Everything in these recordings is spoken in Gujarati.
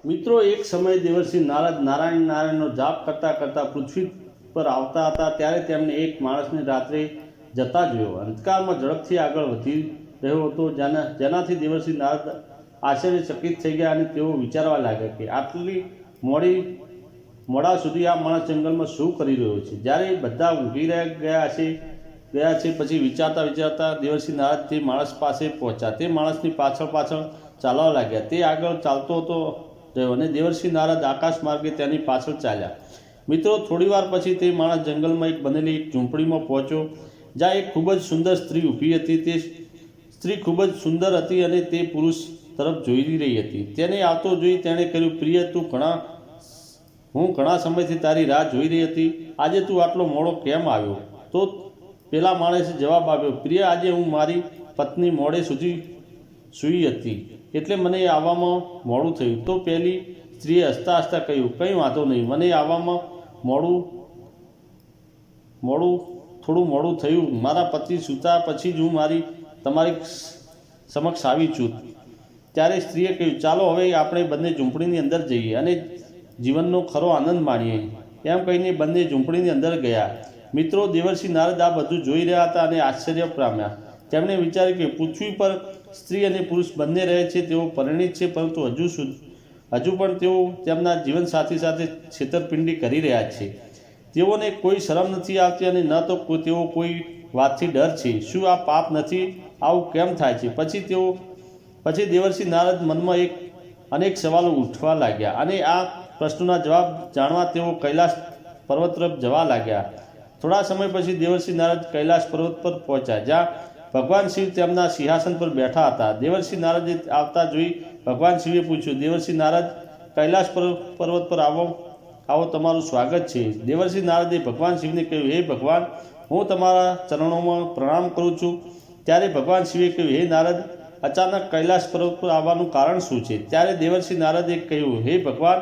મિત્રો, એક સમયે દેવર્ષિ નારદ નારાયણ નારાયણનો જાપ કરતાં કરતાં પૃથ્વી પર આવતા હતા ત્યારે તેમને એક માણસને રાત્રે જતા જોયો. અંધકારમાં ઝડપથી આગળ વધી રહ્યો હતો, જેનાથી દેવર્ષિ નારદ આશ્ચર્યચકિત થઈ ગયા અને તેઓ વિચારવા લાગ્યા કે આટલી મોડા સુધી આ માણસ જંગલમાં શું કરી રહ્યો છે. જ્યારે બધા ઊંઘી ગયા છે પછી વિચારતા વિચારતા દેવર્ષિ નારદ તે માણસ પાસે પહોંચ્યા. તે માણસની પાછળ ચાલવા લાગ્યા. તે આગળ ચાલતો હતો રહ્યો અને દેવર્ષિ નારદ આકાશ માર્ગે તેની પાછળ ચાલ્યા. મિત્રો, થોડીવાર પછી તે માણસ જંગલમાં બનેલી એક ઝૂંપડીમાં પહોંચ્યો, જ્યાં એક ખૂબ જ સુંદર સ્ત્રી ઊભી હતી. તે સ્ત્રી ખૂબ જ સુંદર હતી અને તે પુરુષ તરફ જોઈ રહી હતી. તેને આવતો જોઈ તેણે કહ્યું, પ્રિય, હું ઘણા સમયથી તારી રાહ જોઈ રહી હતી. આજે તું આટલો મોડો કેમ આવ્યો? તો પેલા માણસે જવાબ આપ્યો, પ્રિય, આજે હું મારી પત્ની મોડે સુધી સૂઈ હતી એટલે મને આવવામાં મોડું થયું. તો પેલી સ્ત્રીએ હસતા હસતા કહ્યું, કંઈ વાંધો નહીં, મને આવવામાં થોડું મોડું થયું. મારા પતિ સૂતા પછી જ હું તમારી સમક્ષ આવી છું. ત્યારે સ્ત્રીએ કહ્યું, ચાલો હવે આપણે બંને ઝૂંપડીની અંદર જઈએ અને જીવનનો ખરો આનંદ માણીએ. એમ કહીને બંને ઝૂંપડીની અંદર ગયા. મિત્રો, દેવર્ષિ નારદ આ બધું જોઈ રહ્યા હતા અને આશ્ચર્ય પામ્યા. તેમણે વિચાર્યું કે પૃથ્વી પર સ્ત્રી અને પુરુષ બંને રહે છે. તેઓ પરિણિત છે, પરંતુ હજુ પણ તેઓ તેમના જીવનસાથી સાથે છેતરપિંડી કરી રહ્યા છે. તેઓને કોઈ શરમ નથી આવતી અને ન તો તેઓ કોઈ વાતથી ડર છે. શું આ પાપ નથી? આવું કેમ થાય છે? પછી દેવર્ષિ નારદ મનમાં અનેક સવાલો ઉઠવા લાગ્યા અને આ પ્રશ્નોના જવાબ જાણવા તેઓ કૈલાશ પર્વત તરફ જવા લાગ્યા. થોડા સમય પછી દેવર્ષિ નારદ કૈલાશ પર્વત પર પહોંચ્યા, જ્યાં ભગવાન શિવ તેમના સિંહાસન પર બેઠા હતા. દેવર્ષિ નારદે આવતા જોઈ ભગવાન શિવે પૂછ્યું, દેવર્ષિ નારદ, કૈલાશ પર્વત પર આવો, તમારું સ્વાગત છે. દેવર્ષિ નારદે ભગવાન શિવને કહ્યું, હે ભગવાન, હું તમારા ચરણોમાં પ્રણામ કરું છું. ત્યારે ભગવાન શિવે કહ્યું, હે નારદ, અચાનક કૈલાશ પર્વત પર આવવાનું કારણ શું છે? ત્યારે દેવર્ષિ નારદે કહ્યું, હે ભગવાન,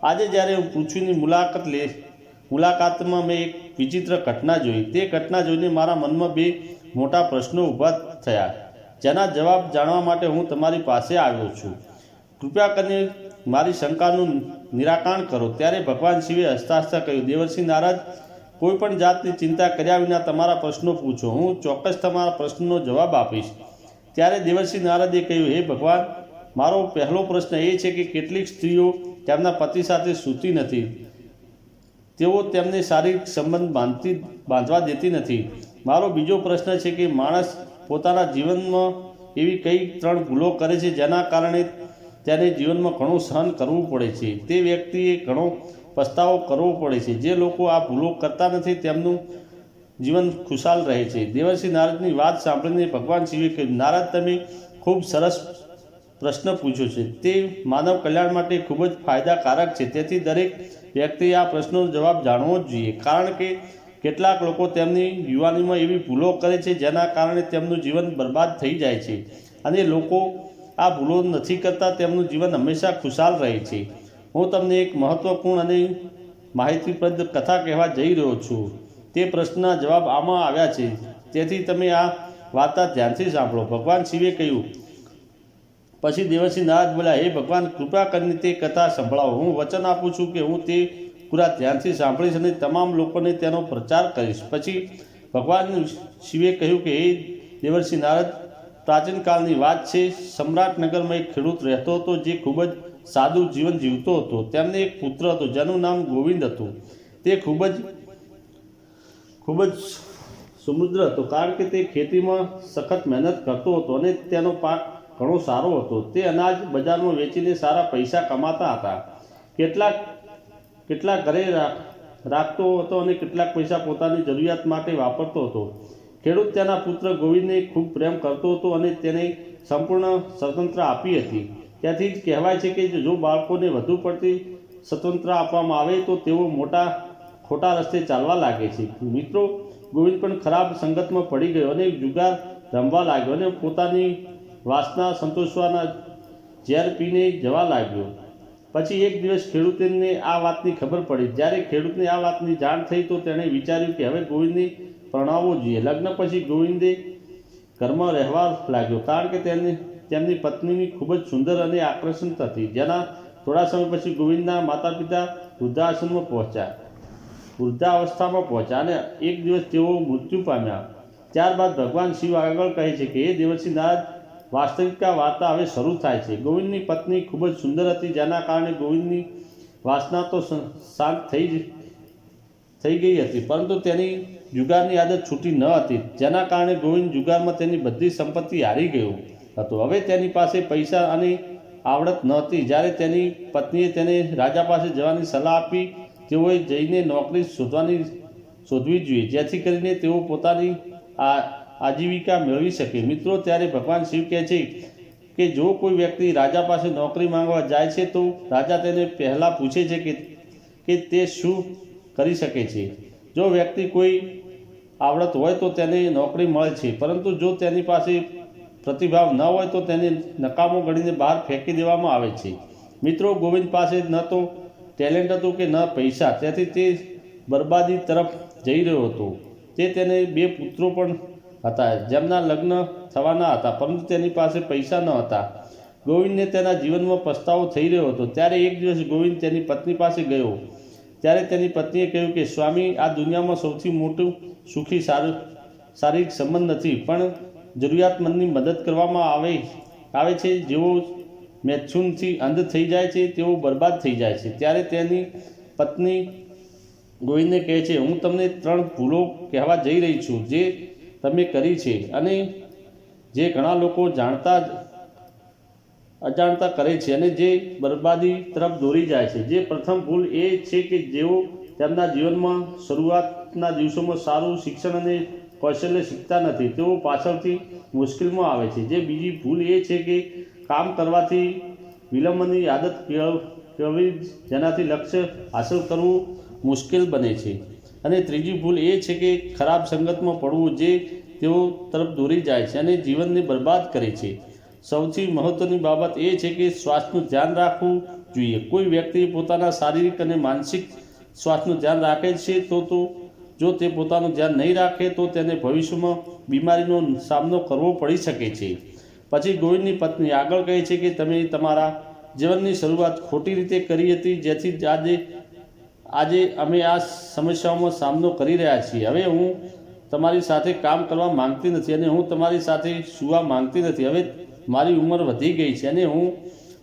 આજે જ્યારે હું પૃથ્વીની મુલાકાતમાં મેં એક વિચિત્ર ઘટના જોઈ. તે ઘટના જોઈને મારા મનમાં બે મોટા પ્રશ્નો ઊભા થયા, જેના જવાબ જાણવા માટે હું તમારી પાસે આવ્યો છું. કૃપા કરીને મારી શંકાનું નિરાકરણ કરો. ત્યારે ભગવાન શિવે હસતા હસતા કહ્યું, દેવર્ષિ નારદ, કોઈ પણ જાતની ચિંતા કર્યા વિના તમારા પ્રશ્નો પૂછો, હું ચોક્કસ તમારા પ્રશ્નનો જવાબ આપીશ. ત્યારે દેવર્ષિ નારદે કહ્યું, હે ભગવાન, મારો પહેલો પ્રશ્ન એ છે કે કેટલીક સ્ત્રીઓ તેમના પતિ સાથે સૂતી નથી. તેઓ તેમને શારીરિક સંબંધ બાંધવા દેતી નથી. મારો બીજો પ્રશ્ન છે કે માણસ પોતાના જીવનમાં એવી કઈ 3 ભૂલો કરે છે જેના કારણે તેને જીવનમાં ઘણું સહન કરવું પડે છે. તે વ્યક્તિએ ઘણો પસ્તાવો કરવો પડે છે. જે લોકો આ ભૂલો કરતા નથી તેમનું જીવન ખુશાલ રહે છે. દેવર્ષિ નારદની વાત સાંભળીને ભગવાન શિવે કહ્યું, નારદ, તમે ખૂબ સરસ પ્રશ્ન પૂછ્યો છે. તે માનવ કલ્યાણ માટે ખૂબ જ ફાયદાકારક છે. તેથી દરેક વ્યક્તિએ આ પ્રશ્નનો જવાબ જાણવો જ જોઈએ. કારણ કે કેટલાક લોકો તેમની યુવાનીમાં એવી ભૂલો કરે છે જેના કારણે તેમનું જીવન બરબાદ થઈ જાય છે, અને લોકો આ ભૂલો નથી કરતા તેમનું જીવન હંમેશા ખુશાલ રહે છે. હું તમને એક મહત્વપૂર્ણ અને માહિતીપ્રદ કથા કહેવા જઈ રહ્યો છું. તે પ્રશ્નના જવાબ આમાં આવ્યા છે, તેથી તમે આ વાર્તા ધ્યાનથી સાંભળો. ભગવાન શિવે કહ્યું. પછી દેવર્ષિ નારદ બોલ્યા, હે ભગવાન, કૃપા કરીને તે કથા સંભળાવો. હું વચન આપું છું કે હું તે પૂરા ધ્યાનથી સાંભળીશ અને તમામ લોકોને તેનો પ્રચાર કરીશ. પછી ભગવાન શિવે કહ્યું કે હે દેવર્ષિ નારદ, પ્રાચીન કાળની વાત છે. સમ્રાટ નગરમાં એક ખેડૂત રહેતો હતો જે ખૂબ જ સાદું જીવન જીવતો હતો. તેમને એક પુત્ર હતો જેનું નામ ગોવિંદ હતું. તે ખૂબ જ સમૃદ્ધ હતો કારણ કે તે ખેતીમાં સખત મહેનત કરતો હતો અને તેનો પાક ઘણો સારો હતો. તે અનાજ બજારમાં વેચીને સારા પૈસા કમાતા હતા. કેટલાક ઘરે રાખતો હતો અને કેટલાક પૈસા પોતાની જરૂરિયાત માટે વાપરતો હતો. ખેડૂત તેના પુત્ર ગોવિંદને ખૂબ પ્રેમ કરતો હતો અને તેને સંપૂર્ણ સ્વતંત્રતા આપી હતી. ત્યાંથી જ કહેવાય છે કે જો બાળકોને વધુ પડતી સ્વતંત્રતા આપવામાં આવે તો તેઓ ખોટા રસ્તે ચાલવા લાગે છે. મિત્રો, ગોવિંદ પણ ખરાબ સંગતમાં પડી ગયો અને જુગાર રમવા લાગ્યો અને પોતાની વાસના સંતોષવાના ઝેર પીને જવા લાગ્યો. પછી એક દિવસ ખેડૂતને આ વાતની ખબર પડી. જ્યારે ખેડૂતને આ વાતની જાણ થઈ તો તેણે વિચાર્યું કે હવે ગોવિંદને પરણાવવો જોઈએ. લગ્ન પછી ગોવિંદે ઘરમાં રહેવા લાગ્યો કારણ કે તેમની પત્નીની ખૂબ જ સુંદર અને આકર્ષક હતી, જેના થોડા સમય પછી ગોવિંદના માતા પિતા વૃદ્ધાશ્રમમાં પહોંચ્યા, વૃદ્ધાવસ્થામાં પહોંચ્યા અને એક દિવસ તેઓ મૃત્યુ પામ્યા. ત્યારબાદ ભગવાન શિવ આગળ કહે છે કે હે દેવર્ષિ નારદ, વાસ્તવિકતા વાર્તા હવે શરૂ થાય છે. ગોવિંદની પત્ની ખૂબ જ સુંદર હતી, જેના કારણે ગોવિંદની વાસના તો શાંત થઈ ગઈ હતી, પરંતુ તેની જુગારની આદત છૂટી ન હતી, જેના કારણે ગોવિંદ જુગારમાં તેની બધી સંપત્તિ હારી ગયો હતો. હવે તેની પાસે પૈસા અને આવડત નહોતી. જ્યારે તેની પત્નીએ તેને રાજા પાસે જવાની સલાહ આપી, તેઓએ જઈને નોકરી શોધવી જોઈએ, જેથી કરીને તેઓ પોતાની આજીવિકા મેળવી શકે. મિત્રો, ત્યારે ભગવાન શિવ કહે છે કે જો કોઈ વ્યક્તિ રાજા પાસે નોકરી માંગવા જાય છે તો રાજા તેને પહેલાં પૂછે છે કે તે શું કરી શકે છે. જો વ્યક્તિ કોઈ આવડત હોય તો તેને નોકરી મળે છે, પરંતુ જો તેની પાસે પ્રતિભાવ ન હોય તો તેને નકામો ગણીને બહાર ફેંકી દેવામાં આવે છે. મિત્રો, ગોવિંદ પાસે ન તો ટેલેન્ટ હતું કે ન પૈસા, તેથી તે બરબાદી તરફ જઈ રહ્યો હતો. તેને 2 પુત્રો પણ હતા જેમના લગ્ન થવાના હતા, પરંતુ તેની પાસે પૈસા ન હતા. ગોવિંદને તેના જીવનમાં પસ્તાવો થઈ રહ્યો હતો. ત્યારે એક દિવસ ગોવિંદ તેની પત્ની પાસે ગયો. ત્યારે તેની પત્નીએ કહ્યું કે સ્વામી, આ દુનિયામાં સૌથી મોટું સુખી શારીરિક સંબંધ નથી, પણ જરૂરિયાતમંદની મદદ કરવામાં આવે છે. જેઓ મેથુનથી અંધ થઈ જાય છે તેઓ બરબાદ થઈ જાય છે. ત્યારે તેની પત્ની ગોવિંદને કહે છે, હું તમને 3 ભૂલો કહેવા જઈ રહી છું જે તમે કરી છે અને જે ઘણા લોકો અજાણતા કરે છે અને જે બરબાદી તરફ દોરી જાય છે. જે પ્રથમ ભૂલ એ છે કે જેઓ તેમના જીવનમાં શરૂઆતના દિવસોમાં સારું શિક્ષણ અને કૌશલ્ય શીખતા નથી, તેઓ પાછળથી મુશ્કેલમાં આવે છે. જે બીજી ભૂલ એ છે કે કામ કરવાથી વિલંબની આદત કેળવવી, જેનાથી લક્ષ્ય હાંસલ કરવું મુશ્કેલ બને છે. અને ત્રીજી ભૂલ એ છે કે ખરાબ સંગતમાં પડવું, જે તેઓ તરફ દોરી જાય છે અને જીવનને બરબાદ કરે છે. સૌથી મહત્ત્વની બાબત એ છે કે શ્વાસનું ધ્યાન રાખવું જોઈએ. કોઈ વ્યક્તિ પોતાના શારીરિક અને માનસિક સ્વાસ્થ્યનું ધ્યાન રાખે છે તો જો તે પોતાનું ધ્યાન નહીં રાખે તો તેને ભવિષ્યમાં બીમારીનો સામનો કરવો પડી શકે છે. પછી ગોવિંદની પત્ની આગળ કહે છે કે તમે તમારા જીવનની શરૂઆત ખોટી રીતે કરી હતી, જેથી આજે અમે આ સમસ્યાઓનો સામનો કરી રહ્યા છીએ. હવે હું તમારી સાથે કામ કરવા માંગતી નથી અને હું તમારી સાથે સૂવા માંગતી નથી. હવે મારી ઉંમર વધી ગઈ છે અને હું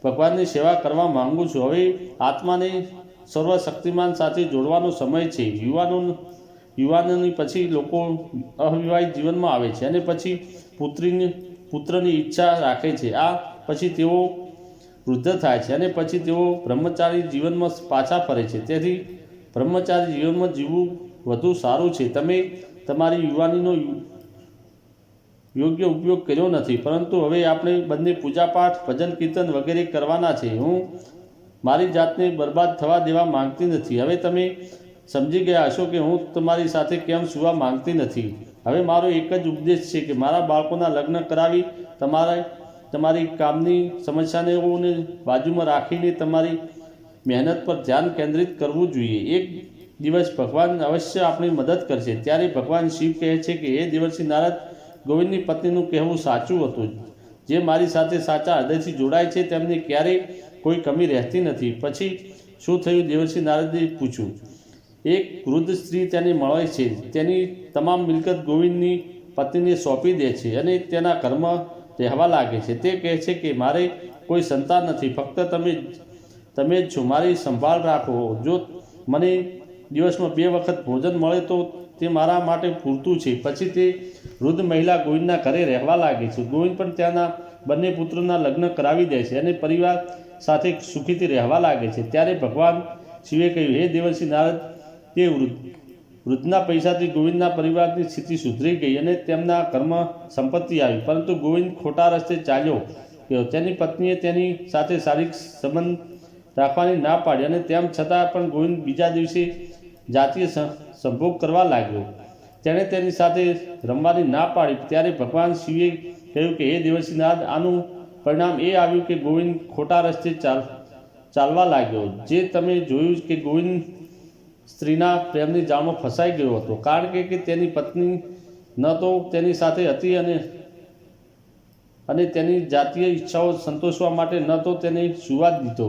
ભગવાનની સેવા કરવા માંગુ છું. હવે આત્માને સર્વશક્તિમાન સાથે જોડવાનો સમય છે. યુવાનોની પછી લોકો અવિવાહિત જીવનમાં આવે છે અને પછી પુત્રની ઈચ્છા રાખે છે. આ પછી તેઓ વૃદ્ધ થાય છે અને પછી તેઓ બ્રહ્મચારી જીવનમાં પાછા ફરે છે. તેથી બ્રહ્મચારી જીવનમાં જીવવું વધુ સારું છે. તમે તમારી યુવાનીનો યોગ્ય ઉપયોગ કર્યો નથી, પરંતુ હવે આપણે બંને પૂજાપાઠ, ભજન કીર્તન વગેરે કરવાના છે. હું મારી જાતને બરબાદ થવા દેવા માંગતી નથી. હવે તમે સમજી ગયા હશો કે હું તમારી સાથે કેમ સૂવા માંગતી નથી. હવે મારો એક જ ઉપદેશ છે કે મારા બાળકોના લગ્ન કરાવી તમારી કામની સમસ્યાઓને બાજુમાં રાખીને તમારી મહેનત પર ધ્યાન કેન્દ્રિત કરવું જોઈએ. એક દિવસ ભગવાન અવશ્ય આપણી મદદ કરશે. ત્યારે ભગવાન શિવ કહે છે કે હે દેવર્ષિ નારદ, ગોવિંદની પત્નીનું કહેવું સાચું હતું. જે મારી સાથે સાચા હૃદયથી જોડાય છે તેમને ક્યારેય કોઈ કમી રહેતી નથી. પછી શું થયું? દેવર્ષિ નારદે પૂછ્યું. એક વૃદ્ધ સ્ત્રી તેને મળે છે. તેની તમામ મિલકત ગોવિંદની પત્નીને સોંપી દે છે અને તેના ઘરમાં રહેવા લાગે છે. તે કહે છે કે મારે કોઈ સંતાન નથી, ફક્ત તમે જ છો. મારી સંભાળ રાખો. જો મને દિવસમાં 2 વખત ભોજન મળે તો તે મારા માટે પૂરતું છે. પછી તે વૃદ્ધ મહિલા ગોવિંદના ઘરે રહેવા લાગે છે. ગોવિંદ પણ ત્યાંના બંને પુત્રોના લગ્ન કરાવી દે છે અને પરિવાર સાથે સુખીથી રહેવા લાગે છે. ત્યારે ભગવાન શિવે કહ્યું, હે દેવર્ષિ નારદ, તે વૃદ્ધના પૈસાથી ગોવિંદના પરિવારની સ્થિતિ સુધરી ગઈ અને તેમના ઘરમાં સંપત્તિ આવી, પરંતુ ગોવિંદ ખોટા રસ્તે ચાલ્યો ગયો. તેની પત્નીએ તેની સાથે શારીરિક સંબંધ રાખવાની ના પાડી અને તેમ છતાં પણ ગોવિંદ બીજા દિવસે જાતીય સંભોગ કરવા લાગ્યો. તેણે તેની સાથે રમવાની ના પાડી. ત્યારે ભગવાન શિવે કહ્યું કે હે દેવર્ષિ નારદ, આનું પરિણામ એ આવ્યું કે ગોવિંદ ખોટા રસ્તે ચાલવા લાગ્યો. જે તમે જોયું કે ગોવિંદ સ્ત્રીના પ્રેમની જાળમાં ફસાઈ ગયો હતો, કારણ કે તેની પત્ની ન તો તેની સાથે હતી અને તેની જાતીય ઈચ્છાઓ સંતોષવા માટે ન તો તેને સુવા દીધો.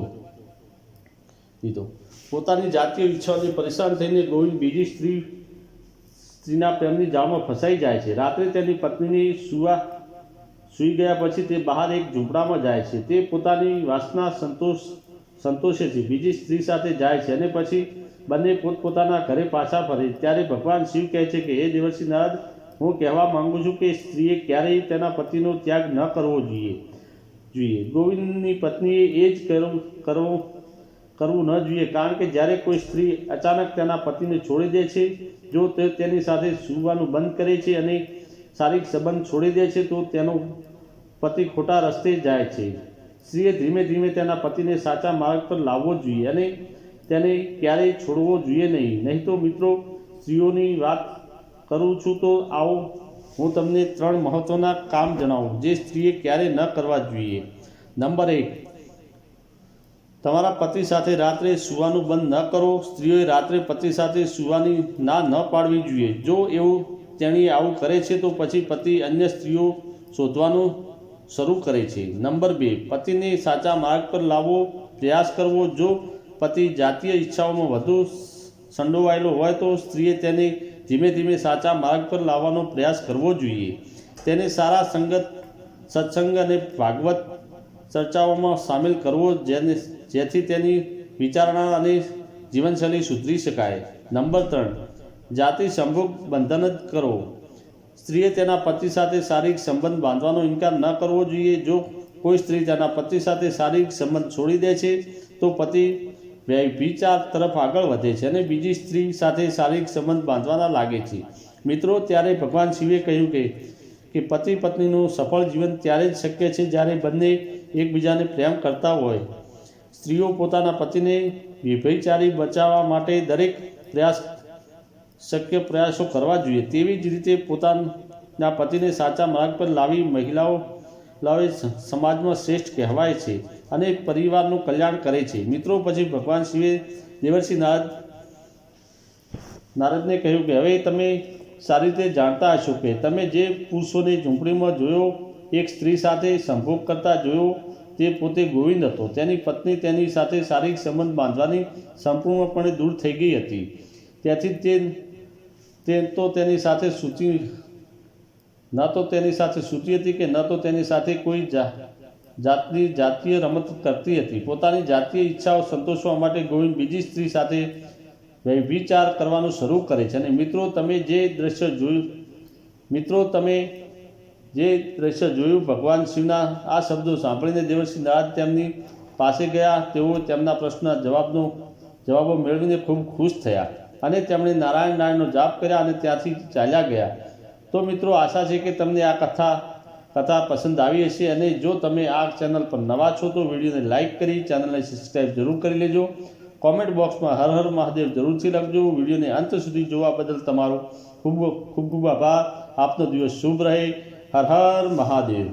દીધો. પોતાની જાતીય ઈચ્છાઓથી પરેશાન થઈને ગોવિંદ બીજી સ્ત્રીના પ્રેમની જાળમાં ફસાઈ જાય છે. રાત્રે તેની પત્નીની સૂઈ ગયા પછી તે બહાર એક ઝૂંપડામાં જાય છે. તે પોતાની વાસના સંતોષે છે, બીજી સ્ત્રી સાથે જાય છે અને પછી બંને પોતપોતાના ઘરે પાછા ફરે. ત્યારે ભગવાન શિવ કહે છે કે હે દેવર્ષિ નારદ, હું કહેવા માંગુ છું કે સ્ત્રીએ ક્યારેય તેના પતિનો ત્યાગ ન કરવો જોઈએ. ગોવિંદની પત્નીએ એ જ કરવું ન જોઈએ, કારણ કે જ્યારે કોઈ સ્ત્રી અચાનક તેના પતિને છોડી દે છે, જો તે તેની સાથે સૂવાનું બંધ કરે છે અને શારીરિક સંબંધ છોડી દે છે, તો તેનો પતિ ખોટા રસ્તે જાય છે. સ્ત્રીએ ધીમે ધીમે તેના પતિને સાચા માર્ગ પર લાવવો જોઈએ અને તેને ક્યારેય છોડવો જોઈએ નહીં તો મિત્રો, સ્ત્રીઓની વાત કરું છું તો આવો હું તમને 3 મહત્વના કામ જણાવું જે સ્ત્રીએ ક્યારેય ન કરવા જોઈએ. નંબર 1, તમારા પતિ સાથે રાત્રે સૂવાનું બંધ ન કરો. સ્ત્રીઓએ રાત્રે પતિ સાથે સૂવાની ના ન પાડવી જોઈએ. જો તેણી આવું કરે છે તો પછી પતિ અન્ય સ્ત્રીઓ શોધવાનું શરૂ કરે છે. નંબર 2, પતિને સાચા માર્ગ પર લાવવો પ્રયાસ કરવો. જો પતિ જાતીય ઈચ્છાઓમાં વધુ સંડોવાયેલો હોય તો સ્ત્રીએ તેને ધીમે ધીમે સાચા માર્ગ પર લાવવાનો પ્રયાસ કરવો જોઈએ. તેને સારા સત્સંગ અને ભાગવત ચર્ચાઓમાં સામેલ કરવો, જેથી તેની વિચારણા અને જીવનશૈલી સુધરી શકાય. નંબર 3, જાતિ સંભોગ બંધન જ કરો. સ્ત્રીએ તેના પતિ સાથે શારીરિક સંબંધ બાંધવાનો ઇનકાર ન કરવો જોઈએ. જો કોઈ સ્ત્રી તેના પતિ સાથે શારીરિક સંબંધ છોડી દે છે તો પતિ વ્યભિચાર તરફ આગળ વધે છે અને બીજી સ્ત્રી સાથે શારીરિક સંબંધ બાંધવાના લાગે છે. મિત્રો, ત્યારે ભગવાન શિવે કહ્યું કે પતિ પત્નીનું સફળ જીવન ત્યારે જ શક્ય છે જ્યારે બંને એકબીજાને પ્રેમ કરતા હોય. સ્ત્રીઓ પોતાના પતિને વ્યભિચારી બચાવવા માટે દરેક શક્ય પ્રયાસો કરવા જોઈએ. તેવી જ રીતે પોતાના પતિને સાચા માર્ગ પર લાવી મહિલાઓ સમાજમાં શ્રેષ્ઠ કહેવાય છે અને પરિવારનું કલ્યાણ કરે છે. મિત્રો, પછી ભગવાન શિવે દેવર્ષિ નારદને કહ્યું કે હવે તમે સારી રીતે જાણતા હશો કે તમે જે પુરુષોને ઝૂંપડીમાં જોયો, એક સ્ત્રી સાથે સંભોગ કરતા જોયો, તે પોતે ગોવિંદ હતો. તેની પત્ની તેની સાથે શારીરિક સંબંધ બાંધવાની સંપૂર્ણપણે દૂર થઈ ગઈ હતી. તેથી તે તો તેની સાથે ન તો તેની સાથે સૂતી હતી કે ન તો તેની સાથે કોઈ જાતીય રમત કરતી હતી. પોતાની જાતીય ઈચ્છાઓ સંતોષવા માટે ગોવિંદ બીજી સ્ત્રી સાથે વ્યભિચાર કરવાનું શરૂ કરે છે. અને મિત્રો, તમે જે દ્રશ્ય જોયું, ભગવાન શિવના આ શબ્દો સાંભળીને દેવર્ષિ નારદ તેમની પાસે ગયા. તેઓ તેમના પ્રશ્નના જવાબો મેળવીને ખૂબ ખુશ થયા અને તેમણે નારાયણનો જાપ કર્યા અને ત્યાંથી ચાલ્યા ગયા. તો મિત્રો, આશા છે કે તમને આ કથા પસંદ આવી હશે અને જો તમે આ ચેનલ પર નવા છો તો વિડીયોને લાઇક કરી ચેનલને સબસ્ક્રાઈબ જરૂર કરી લેજો. કોમેન્ટ બોક્સમાં હર હર મહાદેવ જરૂરથી લખજો. વિડીયોને અંત સુધી જોવા બદલ તમારો ખૂબ ખૂબ આભાર. આપનો દિવસ શુભ રહે. હર હર મહાદેવ.